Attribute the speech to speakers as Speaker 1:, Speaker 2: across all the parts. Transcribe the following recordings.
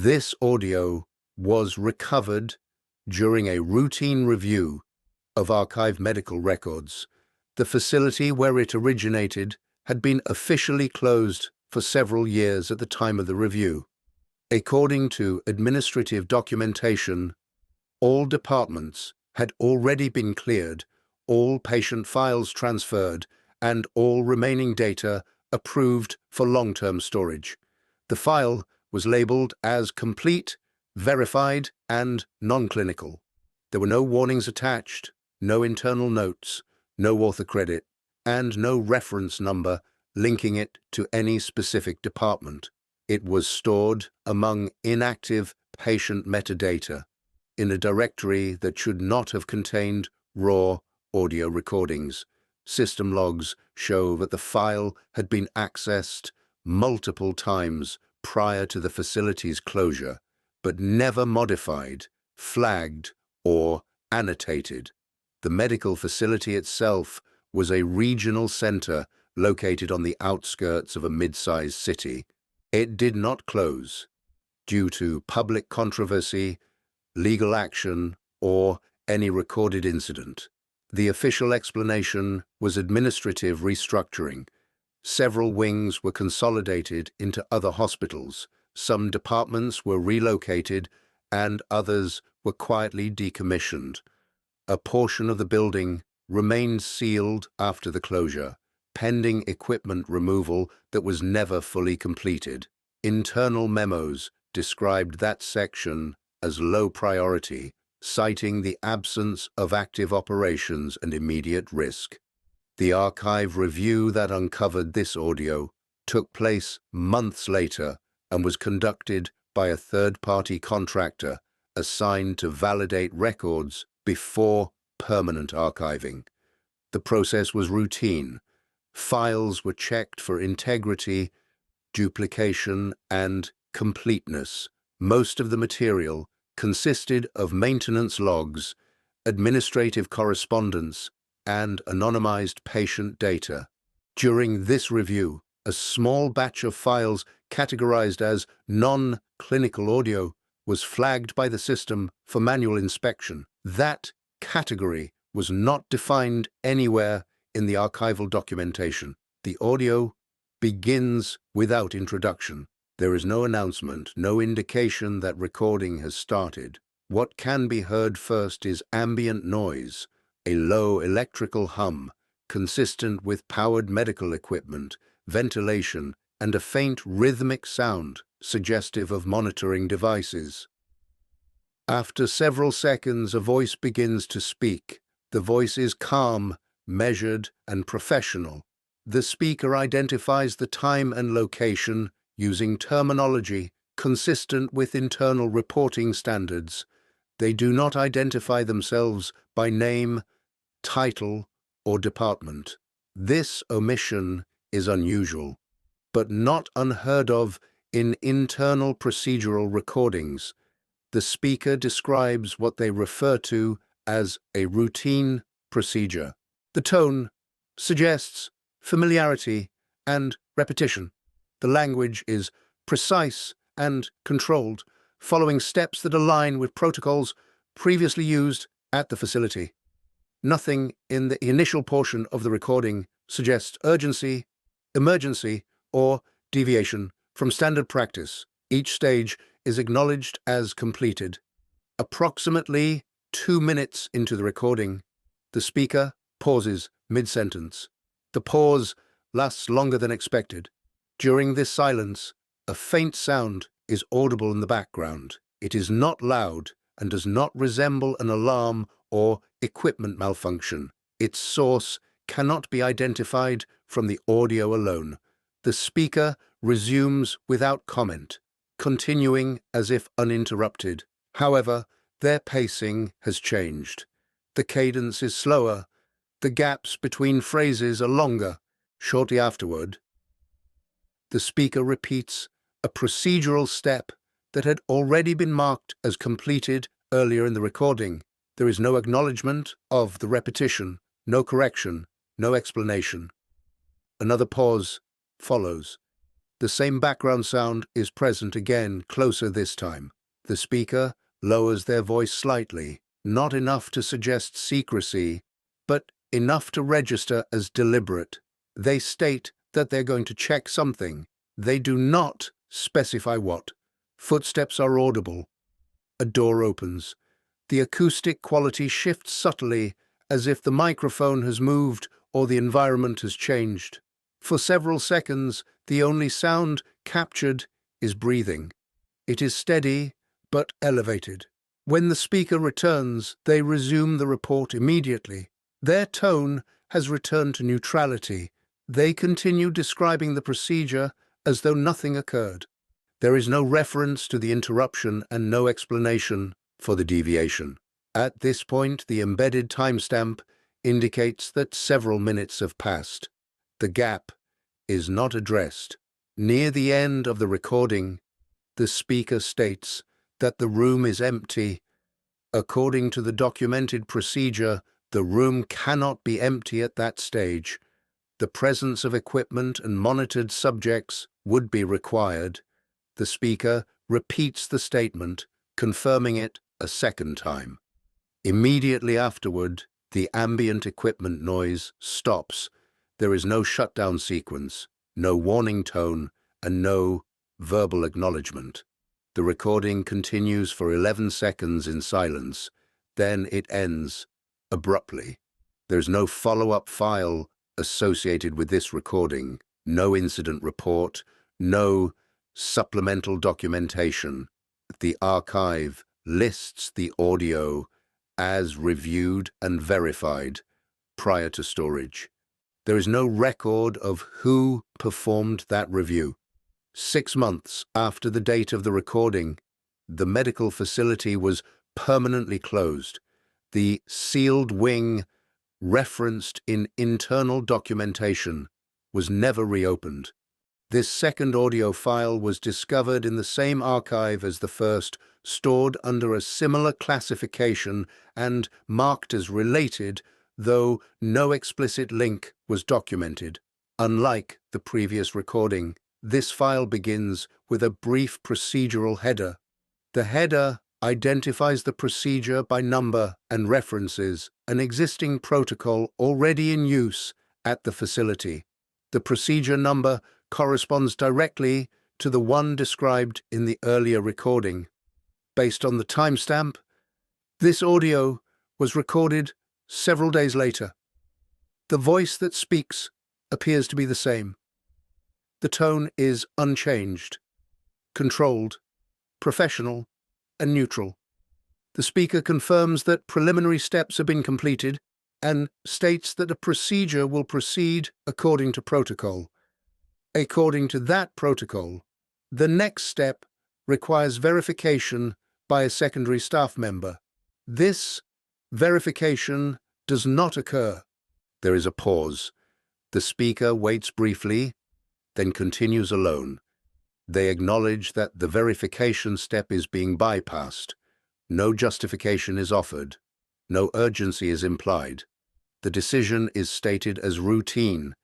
Speaker 1: This audio was recovered during a routine review of archived medical records. The facility where it originated had been officially closed for several years at the time of the review. According to administrative documentation, all departments had already been cleared, all patient files transferred, and all remaining data approved for long-term storage. The file was labeled as complete, verified, and non-clinical. There were no warnings attached, no internal notes, no author credit, and no reference number linking it to any specific department. It was stored among inactive patient metadata in a directory that should not have contained raw audio recordings. System logs show that the file had been accessed multiple times prior to the facility's closure, but never modified, flagged, or annotated. The medical facility itself was a regional center located on the outskirts of a mid-sized city. It did not close due to public controversy, legal action, or any recorded incident. The official explanation was administrative restructuring. Several wings were consolidated into other hospitals, some departments were relocated, and others were quietly decommissioned. A portion of the building remained sealed after the closure, pending equipment removal that was never fully completed. Internal memos described that section as low priority, citing the absence of active operations and immediate risk. The archive review that uncovered this audio took place months later and was conducted by a third-party contractor assigned to validate records before permanent archiving. The process was routine. Files were checked for integrity, duplication, and completeness. Most of the material consisted of maintenance logs, administrative correspondence, and anonymized patient data. During this review, a small batch of files categorized as non-clinical audio was flagged by the system for manual inspection. That category was not defined anywhere in the archival documentation. The audio begins without introduction. There is no announcement, no indication that recording has started. What can be heard first is ambient noise, a low electrical hum, consistent with powered medical equipment, ventilation, and a faint rhythmic sound suggestive of monitoring devices. After several seconds, a voice begins to speak. The voice is calm, measured, and professional. The speaker identifies the time and location using terminology consistent with internal reporting standards. They do not identify themselves by name, title, or department. This omission is unusual, but not unheard of in internal procedural recordings. The speaker describes what they refer to as a routine procedure. The tone suggests familiarity and repetition. The language is precise and controlled, following steps that align with protocols previously used at the facility. Nothing in the initial portion of the recording suggests urgency, emergency, or deviation from standard practice. Each stage is acknowledged as completed. Approximately 2 minutes into the recording, the speaker pauses mid-sentence. The pause lasts longer than expected. During this silence, a faint sound is audible in the background. It is not loud and does not resemble an alarm or equipment malfunction. Its source cannot be identified from the audio alone. The speaker resumes without comment, continuing as if uninterrupted. However, their pacing has changed. The cadence is slower. The gaps between phrases are longer. Shortly afterward, the speaker repeats a procedural step that had already been marked as completed earlier in the recording. There is no acknowledgement of the repetition, no correction, no explanation. Another pause follows. The same background sound is present again, closer this time. The speaker lowers their voice slightly, not enough to suggest secrecy, but enough to register as deliberate. They state that they're going to check something. They do not specify what. Footsteps are audible. A door opens. The acoustic quality shifts subtly, as if the microphone has moved or the environment has changed. For several seconds, the only sound captured is breathing. It is steady, but elevated. When the speaker returns, they resume the report immediately. Their tone has returned to neutrality. They continue describing the procedure as though nothing occurred. There is no reference to the interruption and no explanation for the deviation. At this point, the embedded timestamp indicates that several minutes have passed. The gap is not addressed. Near the end of the recording, the speaker states that the room is empty. According to the documented procedure, the room cannot be empty at that stage. The presence of equipment and monitored subjects would be required. The speaker repeats the statement, confirming it a second time. Immediately afterward, the ambient equipment noise stops. There is no shutdown sequence, no warning tone, and no verbal acknowledgement. The recording continues for 11 seconds in silence. Then it ends abruptly. There's no follow-up file associated with this recording, no incident report, no supplemental documentation. The archive lists the audio as reviewed and verified prior to storage. There is no record of who performed that review. 6 months after the date of the recording, the medical facility was permanently closed. The sealed wing referenced in internal documentation was never reopened. This second audio file was discovered in the same archive as the first, stored under a similar classification and marked as related, though no explicit link was documented. Unlike the previous recording, this file begins with a brief procedural header. The header identifies the procedure by number and references an existing protocol already in use at the facility. The procedure number corresponds directly to the one described in the earlier recording. Based on the timestamp, this audio was recorded several days later. The voice that speaks appears to be the same. The tone is unchanged, controlled, professional, and neutral. The speaker confirms that preliminary steps have been completed and states that a procedure will proceed according to protocol. According to that protocol, the next step requires verification by a secondary staff member. This verification does not occur. There is a pause. The speaker waits briefly, then continues alone. They acknowledge that the verification step is being bypassed. No justification is offered. No urgency is implied. The decision is stated as routine,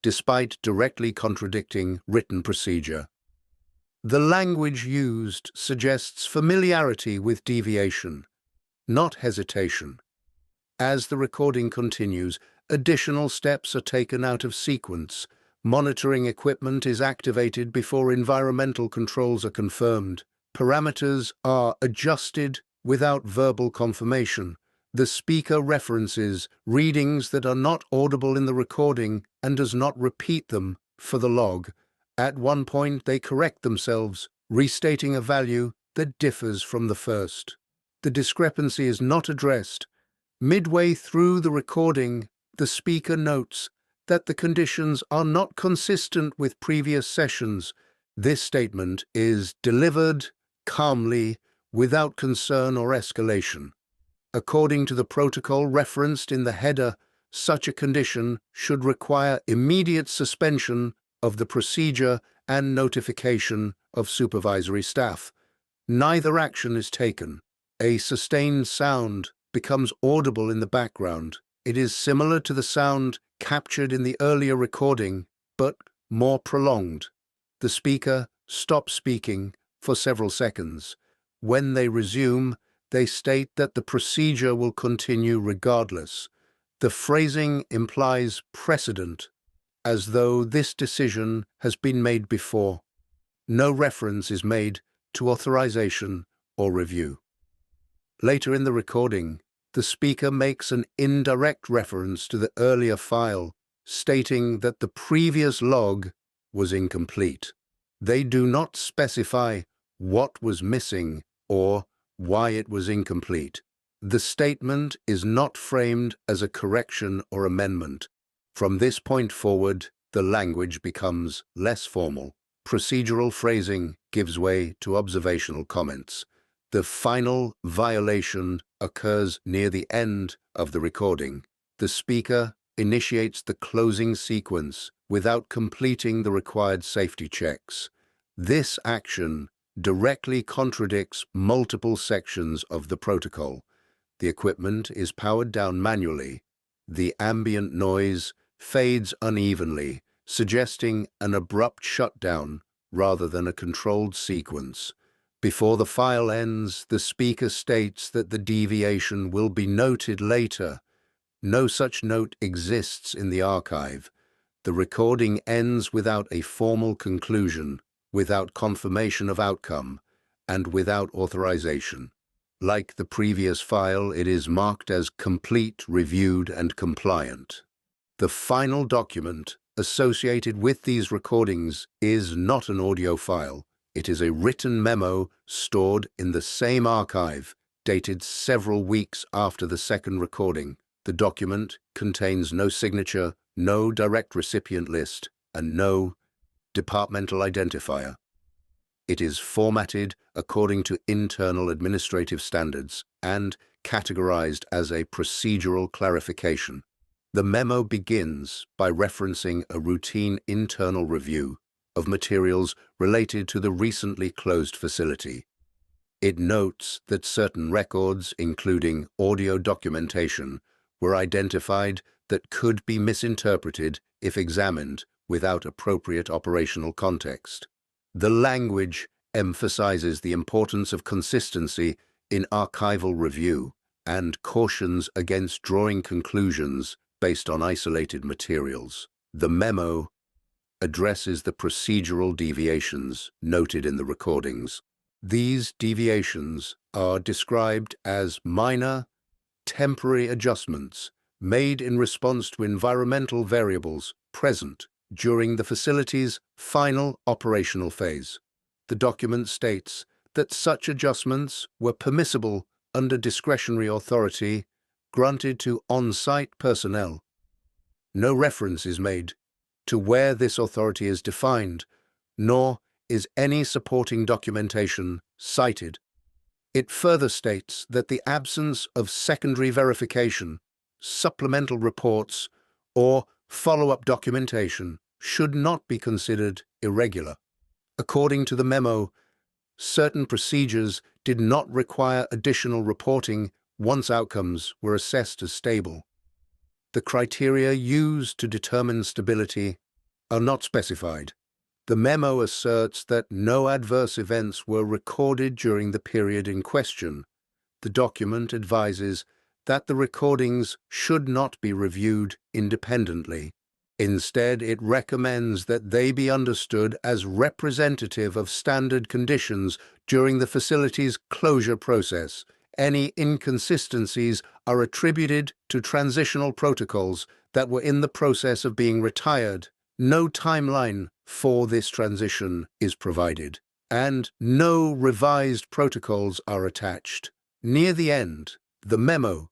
Speaker 1: despite directly contradicting written procedure. The language used suggests familiarity with deviation, not hesitation. As the recording continues, additional steps are taken out of sequence. Monitoring equipment is activated before environmental controls are confirmed. Parameters are adjusted without verbal confirmation. The speaker references readings that are not audible in the recording and does not repeat them for the log. At one point, they correct themselves, restating a value that differs from the first. The discrepancy is not addressed. Midway through the recording, the speaker notes that the conditions are not consistent with previous sessions. This statement is delivered calmly, without concern or escalation. According to the protocol referenced in the header, such a condition should require immediate suspension of the procedure and notification of supervisory staff. Neither action is taken. A sustained sound becomes audible in the background. It is similar to the sound captured in the earlier recording, but more prolonged. The speaker stops speaking for several seconds. When they resume, they state that the procedure will continue regardless. The phrasing implies precedent, as though this decision has been made before. No reference is made to authorization or review. Later in the recording, the speaker makes an indirect reference to the earlier file, stating that the previous log was incomplete. They do not specify what was missing or why it was incomplete. The statement is not framed as a correction or amendment. From this point forward, the language becomes less formal. Procedural phrasing gives way to observational comments. The final violation occurs near the end of the recording. The speaker initiates the closing sequence without completing the required safety checks. This action directly contradicts multiple sections of the protocol. The equipment is powered down manually. The ambient noise fades unevenly, suggesting an abrupt shutdown rather than a controlled sequence. Before the file ends, the speaker states that the deviation will be noted later. No such note exists in the archive. The recording ends without a formal conclusion, without confirmation of outcome, and without authorization. Like the previous file, it is marked as complete, reviewed, and compliant. The final document associated with these recordings is not an audio file. It is a written memo stored in the same archive, dated several weeks after the second recording. The document contains no signature, no direct recipient list, and no departmental identifier. It is formatted according to internal administrative standards and categorized as a procedural clarification. The memo begins by referencing a routine internal review of materials related to the recently closed facility. It notes that certain records, including audio documentation, were identified that could be misinterpreted if examined without appropriate operational context. The language emphasizes the importance of consistency in archival review and cautions against drawing conclusions based on isolated materials. The memo addresses the procedural deviations noted in the recordings. These deviations are described as minor, temporary adjustments made in response to environmental variables present during the facility's final operational phase. The document states that such adjustments were permissible under discretionary authority granted to on-site personnel. No reference is made to where this authority is defined, nor is any supporting documentation cited. It further states that the absence of secondary verification, supplemental reports, or follow-up documentation should not be considered irregular. According to the memo, certain procedures did not require additional reporting once outcomes were assessed as stable. The criteria used to determine stability are not specified. The memo asserts that no adverse events were recorded during the period in question. The document advises that the recordings should not be reviewed independently. Instead, it recommends that they be understood as representative of standard conditions during the facility's closure process. Any inconsistencies are attributed to transitional protocols that were in the process of being retired. No timeline for this transition is provided, and no revised protocols are attached. Near the end, the memo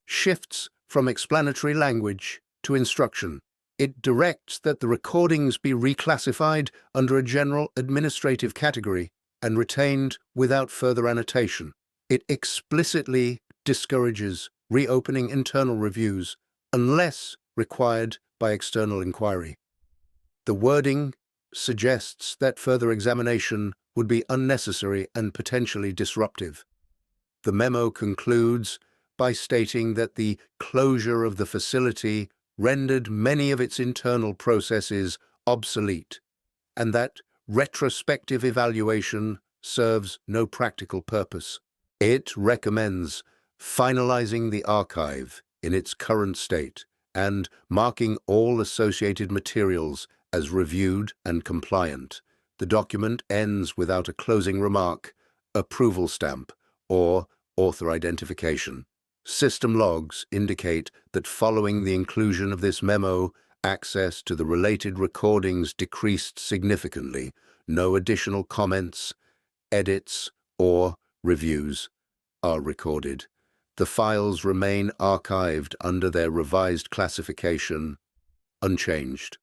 Speaker 1: shifts from explanatory language to instruction. It directs that the recordings be reclassified under a general administrative category and retained without further annotation. It explicitly discourages reopening internal reviews unless required by external inquiry. The wording suggests that further examination would be unnecessary and potentially disruptive. The memo concludes by stating that the closure of the facility rendered many of its internal processes obsolete, and that retrospective evaluation serves no practical purpose. It recommends finalizing the archive in its current state and marking all associated materials as reviewed and compliant. The document ends without a closing remark, approval stamp, or author identification. System logs indicate that following the inclusion of this memo, access to the related recordings decreased significantly. No additional comments, edits, or reviews are recorded. The files remain archived under their revised classification, unchanged.